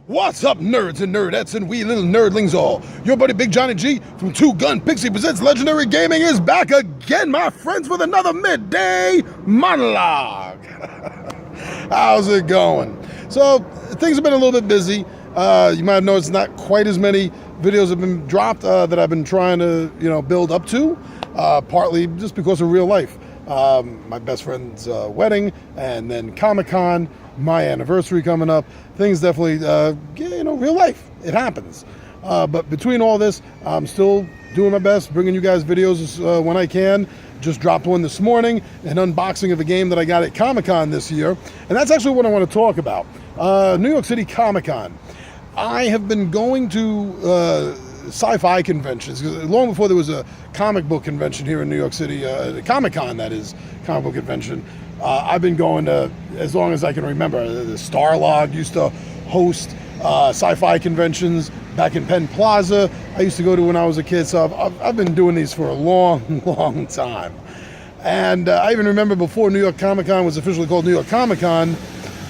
What's up, nerds and nerdettes and wee little nerdlings all? Your buddy Big Johnny G from Two Gun Pixie Presents Legendary Gaming is back again, my friends, with another Midday Monologue. How's it going? So, things have been a little bit busy. You might have noticed not quite as many videos have been dropped that I've been trying to, build up to, partly just because of real life. My best friend's wedding, and then Comic-Con, my anniversary coming up. Things definitely, real life. It happens. But between all this, I'm still doing my best, bringing you guys videos when I can. Just dropped one this morning, an unboxing of a game that I got at Comic-Con this year. And that's actually what I want to talk about. New York City Comic-Con. I have been going to sci-fi conventions, long before there was a comic book convention here in New York City, Comic-Con, that is, comic book convention. I've been going to, as long as I can remember, the Starlog used to host sci-fi conventions back in Penn Plaza. I used to go to when I was a kid, so I've been doing these for a long, long time. And I even remember before New York Comic-Con was officially called New York Comic-Con,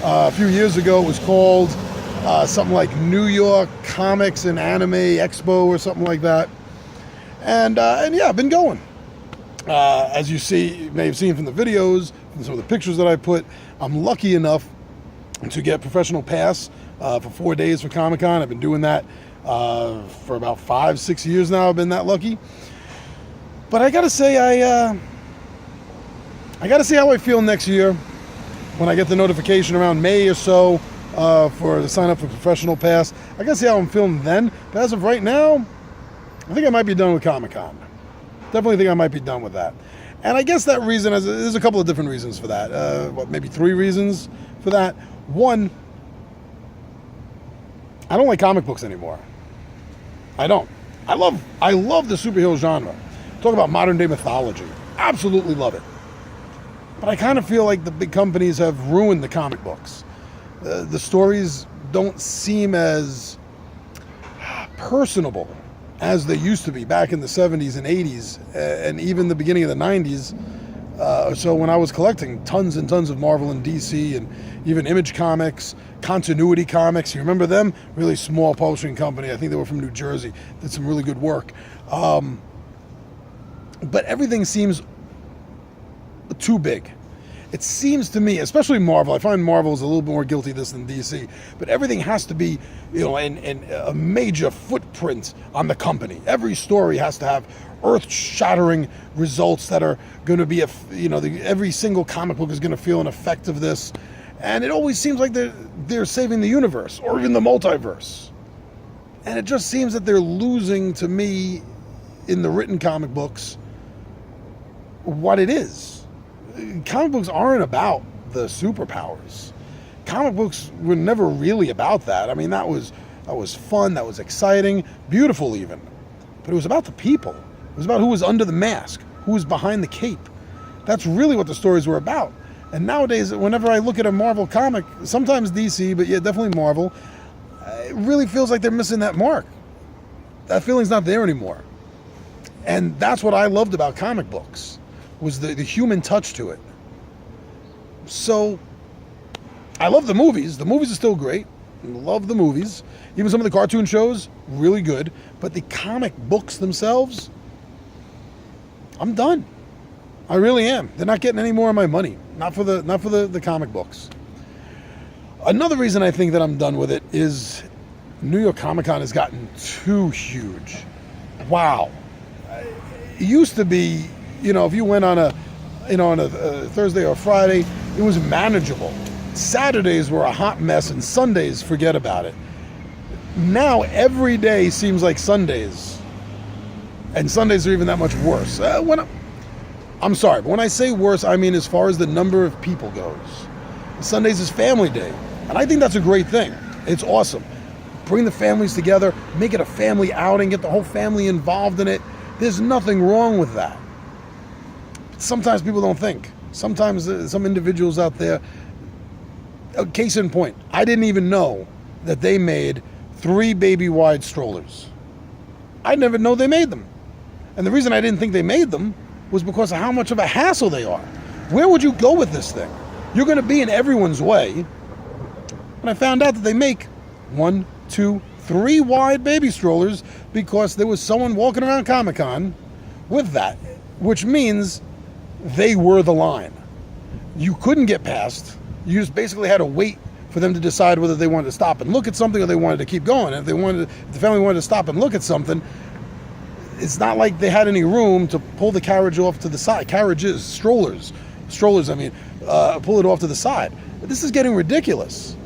a few years ago it was called something like New York Comics and Anime Expo or something like that. And yeah, I've been going. As you may have seen from the videos, from some of the pictures that I put, I'm lucky enough to get professional pass for 4 days for Comic-Con. I've been doing that for about 5-6 years now. I've been that lucky. But I gotta say, I gotta see how I feel next year when I get the notification around May or so for the sign up for professional pass. I gotta see how I'm feeling then. But as of right now, I think I might be done with Comic-Con. Definitely think I might be done with that. And I guess that reason, there's a couple of different reasons for that. Maybe 3 reasons for that. One, I don't like comic books anymore. I don't. I love the superhero genre. Talk about modern day mythology. Absolutely love it. But I kind of feel like the big companies have ruined the comic books. The stories don't seem as personable as they used to be back in the 70s and 80s, and even the beginning of the 90s. So when I was collecting tons and tons of Marvel and DC and even Image Comics, Continuity Comics, you remember them? Really small publishing company. I think they were from New Jersey. Did some really good work. But everything seems too big. It seems to me, especially Marvel, I find Marvel is a little bit more guilty of this than DC, but everything has to be, in a major footprint on the company. Every story has to have earth-shattering results that are going to be, every single comic book is going to feel an effect of this. And it always seems like they're saving the universe or even the multiverse. And it just seems that they're losing, to me, in the written comic books, what it is. Comic books aren't about the superpowers. Comic books were never really about that. I mean, that was fun, that was exciting, beautiful even. But it was about the people. It was about who was under the mask, who was behind the cape. That's really what the stories were about. And nowadays, whenever I look at a Marvel comic, sometimes DC, but yeah, definitely Marvel, it really feels like they're missing that mark. That feeling's not there anymore. And that's what I loved about comic books, was the human touch to it. So, I love the movies. The movies are still great. Love the movies. Even some of the cartoon shows, really good. But the comic books themselves, I'm done. I really am. They're not getting any more of my money. Not for the comic books. Another reason I think that I'm done with it is New York Comic-Con has gotten too huge. Wow. It used to be, if you went on a Thursday or Friday, it was manageable. Saturdays were a hot mess, and Sundays, forget about it. Now every day seems like Sundays, and Sundays are even that much worse. I'm sorry, but when I say worse, I mean as far as the number of people goes. Sundays is family day, and I think that's a great thing. It's awesome. Bring the families together, make it a family outing, get the whole family involved in it. There's nothing wrong with that. Sometimes people don't think. Sometimes some individuals out there, case in point, I didn't even know that they made 3 baby-wide strollers. I never know they made them. And the reason I didn't think they made them was because of how much of a hassle they are. Where would you go with this thing? You're going to be in everyone's way. And I found out that they make 1, 2, 3 wide baby strollers because there was someone walking around Comic-Con with that, which means they were the line. You couldn't get past. You just basically had to wait for them to decide whether they wanted to stop and look at something or they wanted to keep going. If the family wanted to stop and look at something, it's not like they had any room to pull the carriage off to the side. Strollers, I mean, pull it off to the side. But this is getting ridiculous.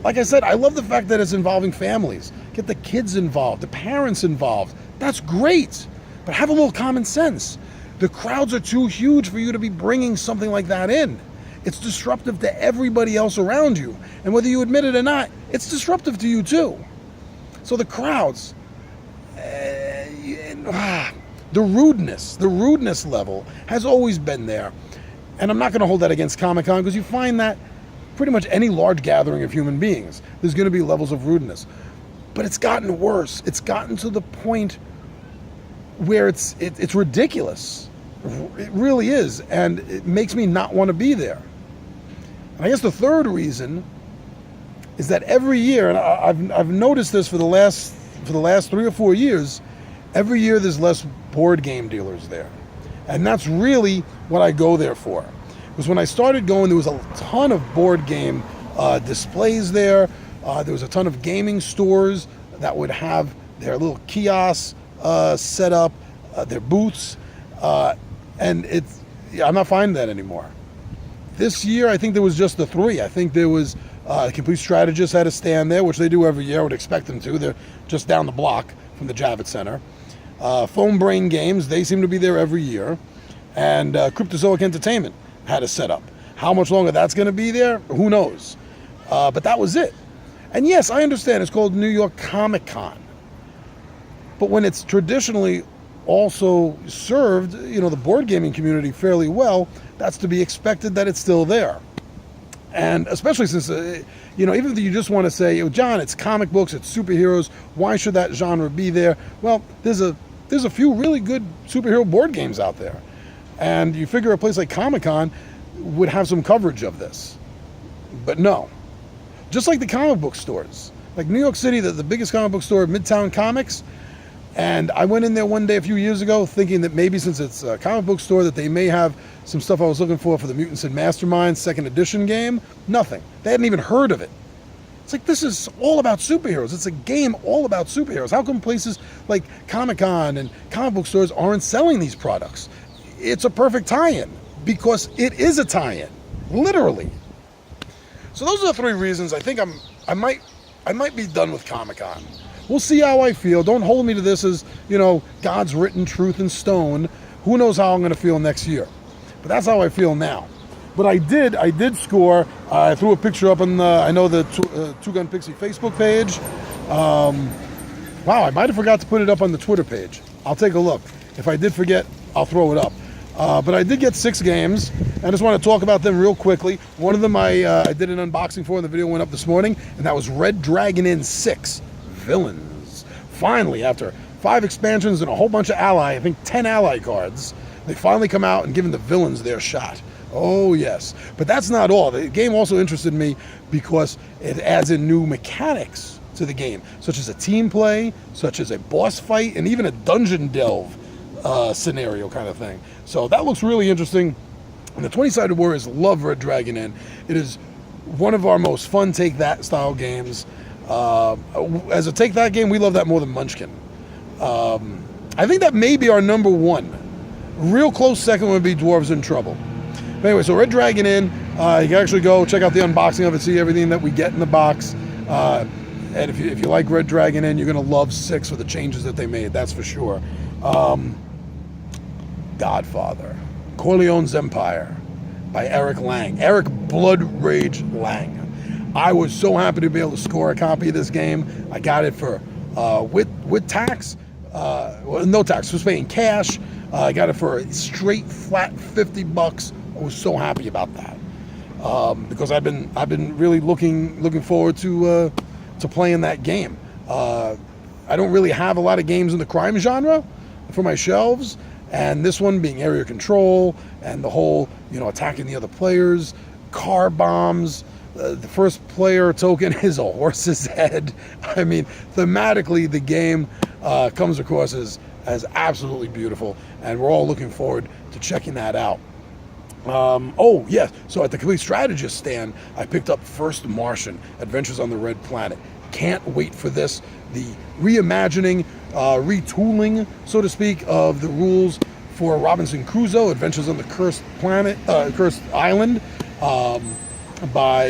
Like I said, I love the fact that it's involving families. Get the kids involved, the parents involved. That's great. But have a little common sense. The crowds are too huge for you to be bringing something like that in. It's disruptive to everybody else around you. And whether you admit it or not, it's disruptive to you too. So the crowds, the rudeness level has always been there. And I'm not going to hold that against Comic-Con because you find that pretty much any large gathering of human beings, there's going to be levels of rudeness. But it's gotten worse. It's gotten to the point where it's ridiculous. It really is. And it makes me not want to be there. And I guess the third reason is that every year, and I've noticed this for the last 3 or 4 years, every year there's less board game dealers there. And that's really what I go there for. Because when I started going, there was a ton of board game displays there. There was a ton of gaming stores that would have their little kiosks set up, their booths. And I'm not finding that anymore. This year, I think there was just the 3. I think there was Complete Strategist had a stand there, which they do every year. I would expect them to. They're just down the block from the Javits Center. Foam Brain Games, they seem to be there every year. And Cryptozoic Entertainment had a setup. How much longer that's going to be there, who knows? But that was it. And yes, I understand it's called New York Comic Con. But when it's traditionally also served, the board gaming community fairly well, that's to be expected that it's still there. And especially since, even if you just want to say, John, it's comic books, it's superheroes, why should that genre be there? Well, there's a few really good superhero board games out there. And you figure a place like Comic-Con would have some coverage of this. But no. Just like the comic book stores. Like New York City, the biggest comic book store, Midtown Comics, and I went in there one day a few years ago thinking that maybe since it's a comic book store that they may have some stuff I was looking for the Mutants and Masterminds 2nd edition game. Nothing. They hadn't even heard of it. It's like, this is all about superheroes. It's a game all about superheroes. How come places like Comic-Con and comic book stores aren't selling these products? It's a perfect tie-in because it is a tie-in, literally. So those are the 3 reasons I think I might be done with Comic-Con. We'll see how I feel. Don't hold me to this as, God's written truth in stone. Who knows how I'm going to feel next year. But that's how I feel now. But I did score. I threw a picture up on the Two Gun Pixie Facebook page. Wow, I might have forgot to put it up on the Twitter page. I'll take a look. If I did forget, I'll throw it up. But I did get 6 games. I just want to talk about them real quickly. One of them I did an unboxing for, and the video went up this morning, and that was Red Dragon Inn 6. Villains. Finally, after 5 expansions and a whole bunch of I think 10 ally cards, they finally come out and given the villains their shot. Oh yes. But that's not all. The game also interested me because it adds in new mechanics to the game, such as a team play, such as a boss fight, and even a dungeon delve scenario kind of thing. So that looks really interesting. And the 20-sided warriors love Red Dragon Inn. It is one of our most fun take-that style games. As a take-that game, we love that more than Munchkin. I think that may be our number 1. Real close second would be Dwarves in Trouble. But anyway, so Red Dragon Inn, you can actually go check out the unboxing of it, see everything that we get in the box. And if you like Red Dragon Inn, you're going to love 6 for the changes that they made, that's for sure. Godfather, Corleone's Empire by Eric Lang. Eric Blood Rage Lang. I was so happy to be able to score a copy of this game. I got it for with tax, no tax, just paying cash. I got it for a straight flat $50. I was so happy about that because I've been really looking forward to playing that game. I don't really have a lot of games in the crime genre for my shelves, and this one being area control and the whole attacking the other players, car bombs, The first player token is a horse's head. I mean, thematically, the game comes across as absolutely beautiful, and we're all looking forward to checking that out. Oh, yes. So at the Complete Strategist stand, I picked up First Martian, Adventures on the Red Planet. Can't wait for this. The reimagining, retooling, so to speak, of the rules for Robinson Crusoe, Adventures on the Cursed Island, by,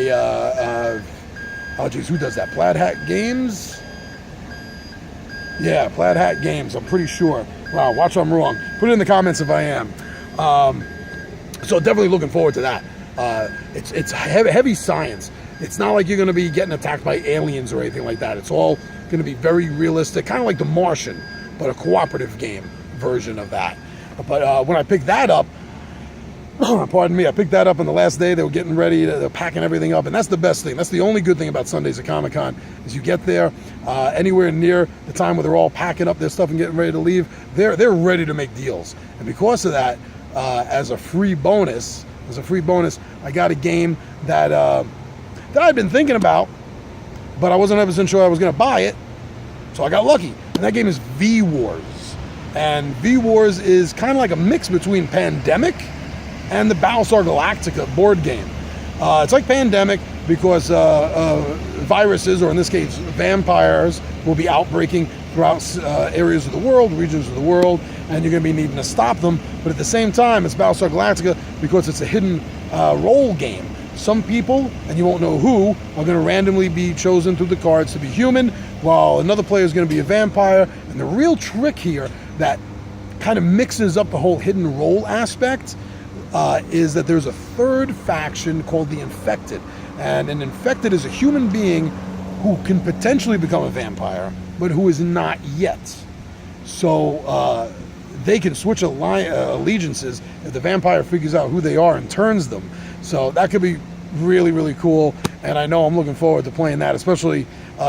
oh geez, who does that? Plaid Hat Games? Yeah, Plaid Hat Games, I'm pretty sure. Wow, watch I'm wrong. Put it in the comments if I am. So definitely looking forward to that. It's heavy science. It's not like you're going to be getting attacked by aliens or anything like that. It's all going to be very realistic, kind of like The Martian, but a cooperative game version of that. But when I picked that up, pardon me, I picked that up on the last day. They were getting ready, they're packing everything up, and that's the best thing. That's the only good thing about Sundays at Comic-Con, is you get there anywhere near the time where they're all packing up their stuff and getting ready to leave, they're ready to make deals. And because of that, as a free bonus, I got a game that I'd been thinking about, but I wasn't 100% sure I was going to buy it, so I got lucky. And that game is V-Wars. And V-Wars is kind of like a mix between Pandemic and the Battlestar Galactica board game. It's like Pandemic because viruses, or in this case vampires, will be outbreaking throughout areas of the world, regions of the world, and you're going to be needing to stop them. But at the same time, it's Battlestar Galactica because it's a hidden role game. Some people, and you won't know who, are going to randomly be chosen through the cards to be human, while another player is going to be a vampire. And the real trick here that kind of mixes up the whole hidden role aspect is that there's a third faction called the Infected. And an Infected is a human being who can potentially become a vampire, but who is not yet. So they can switch allegiances if the vampire figures out who they are and turns them. So that could be really, really cool. And I know I'm looking forward to playing that, especially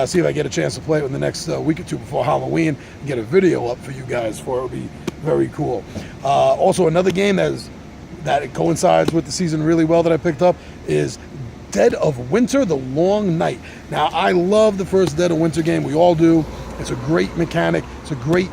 see if I get a chance to play it in the next week or two before Halloween and get a video up for you guys for it. Would be very cool. Also, another game that coincides with the season really well that I picked up is Dead of Winter, The Long Night. Now, I love the first Dead of Winter game. We all do. It's a great mechanic. It's a great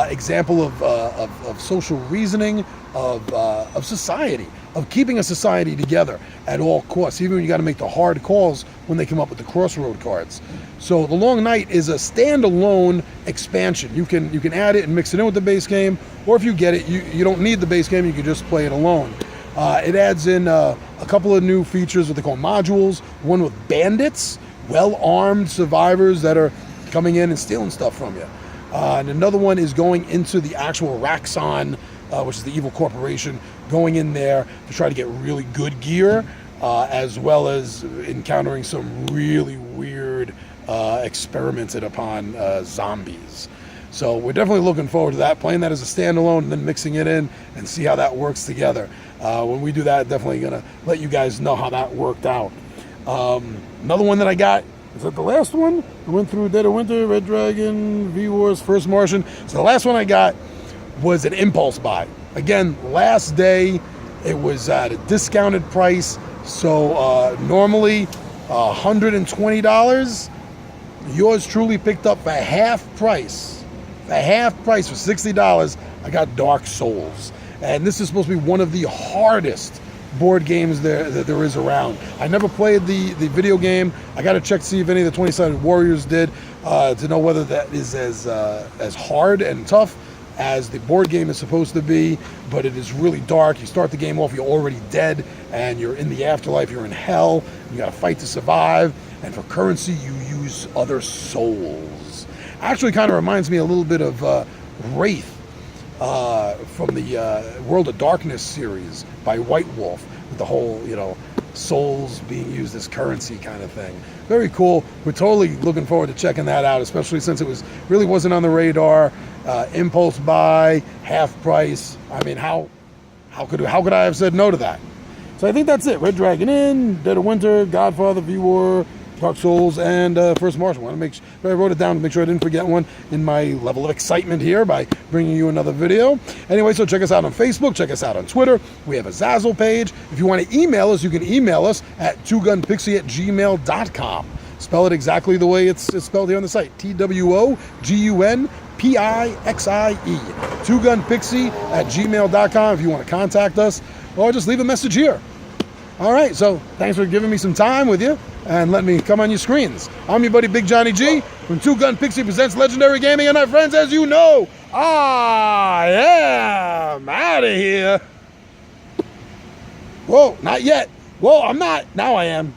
example of social reasoning, of society, of keeping a society together at all costs, even when you got to make the hard calls when they come up with the crossroad cards. So The Long Night is a standalone expansion. You can add it and mix it in with the base game, or if you get it, you don't need the base game, you can just play it alone. It adds in a couple of new features, what they call modules, one with bandits, well-armed survivors that are coming in and stealing stuff from you. And another one is going into the actual Raxxon, which is the evil corporation, going in there to try to get really good gear, as well as encountering some really weird experimented upon zombies. So we're definitely looking forward to that, playing that as a standalone and then mixing it in and see how that works together. When we do that, definitely going to let you guys know how that worked out. Another one that I got, is that the last one? I went through Dead of Winter, Red Dragon, V-Wars, First Martian. So the last one I got was an impulse buy. Again, last day, it was at a discounted price. So normally $120. Yours truly picked up for half price. For half price, for $60, I got Dark Souls. And this is supposed to be one of the hardest board games that there is around. I never played the video game. I got to check to see if any of the 20-sided warriors did, to know whether that is as hard and tough as the board game is supposed to be. But it is really dark. You start the game off, you're already dead, and you're in the afterlife, you're in hell. You got to fight to survive, and for currency you use other souls. Actually kind of reminds me a little bit of Wraith, from the World of Darkness series by White Wolf, with the whole, souls being used as currency kind of thing. Very cool. We're totally looking forward to checking that out, especially since it really wasn't on the radar. Impulse buy, half price. I mean, how could I have said no to that? So I think that's it. Red Dragon Inn, Dead of Winter, Godfather, V-War, Dark Souls and First Martial. I wrote it down to make sure I didn't forget one in my level of excitement here by bringing you another video. Anyway, so check us out on Facebook, check us out on Twitter. We have a Zazzle page. If you want to email us, you can email us at twogunpixie@gmail.com. Spell it exactly the way it's spelled here on the site. TWOGUNPIXIE. twogunpixie@gmail.com if you want to contact us, or just leave a message here. All right, so thanks for giving me some time with you and letting me come on your screens. I'm your buddy Big Johnny G from Two Gun Pixie Presents Legendary Gaming, and my friends, as you know, I am out of here. Whoa, not yet. Whoa, I'm not. Now I am.